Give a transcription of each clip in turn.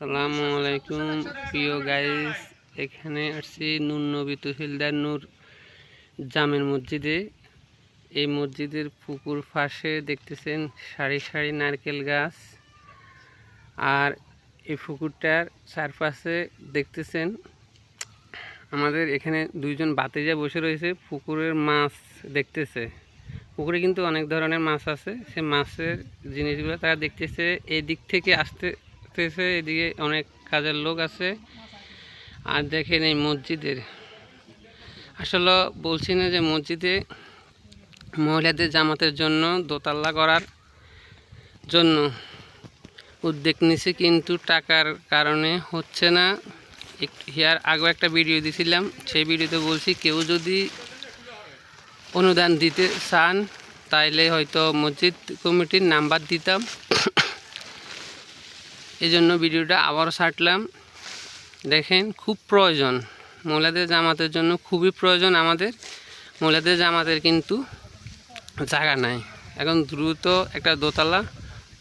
আসসালামু আলাইকুম প্রিয় গাইস, এখানে আসছি নূর নবী তহসিলদার নূর জামের মসজিদে। এই মসজিদের পুকুর পাশে দেখতেছেন সারি সারি নারকেল গাছ, আর এই পুকুরটার চারপাশে দেখতেছেন আমাদের এখানে দুইজন ভাতিজা বসে রয়েছে, পুকুরের মাছ দেখতেছে। পুকুরে কিন্তু অনেক ধরনের মাছ আছে, সে মাছের জিনিসগুলো তারা দেখতেছে। এই দিক থেকে আসতেছে, এদিকে অনেক কাজের লোক আছে। আর দেখেন এই মসজিদের, আসলে বলছি না যে মসজিদে মহিলাদের জামাতের জন্য দোতলা করার জন্য উদ্যোগ নিছে, কিন্তু টাকার কারণে হচ্ছে না। হিয়ার আগে একটা ভিডিও দিয়েছিলাম, সেই ভিডিওতে বলছি কেউ যদি অনুদান দিতে চান তাইলে হয়তো মসজিদ কমিটির নাম্বার দিতাম। এই জন্য ভিডিওটা আবারও ছাড়লাম। দেখেন খুব প্রয়োজন, মহিলাদের জামাতের জন্য খুবই প্রয়োজন। আমাদের মহিলাদের জামাতের কিন্তু জায়গা নাই, এখন দ্রুত একটা দোতলা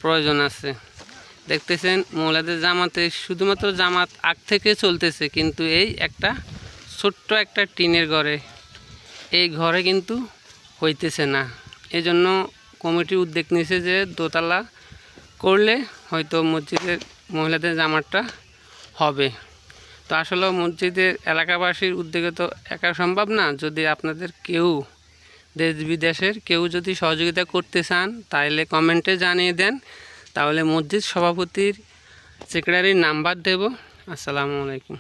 প্রয়োজন আছে। দেখতেছেন মহিলাদের জামাতে শুধুমাত্র জামাত আগ থেকে চলতেছে, কিন্তু এই একটা ছোট্ট একটা টিনের ঘরে, এই ঘরে কিন্তু হইতেছে না। এই জন্য কমিটি উদ্যোগ নিয়েছে যে দোতলা করলে হয়তো মসজিদের মহিলাদের জামাতটা হবে। তো আসলে মসজিদের এলাকাবাসীর উদ্যোগে তো একা সম্ভব না। যদি আপনাদের কেউ দেশ বিদেশের কেউ যদি সহযোগিতা করতে চান তাহলে কমেন্টে জানিয়ে দেন, তাহলে মসজিদ সভাপতির সেক্রেটারির নাম্বার দেব। আসসালামু আলাইকুম।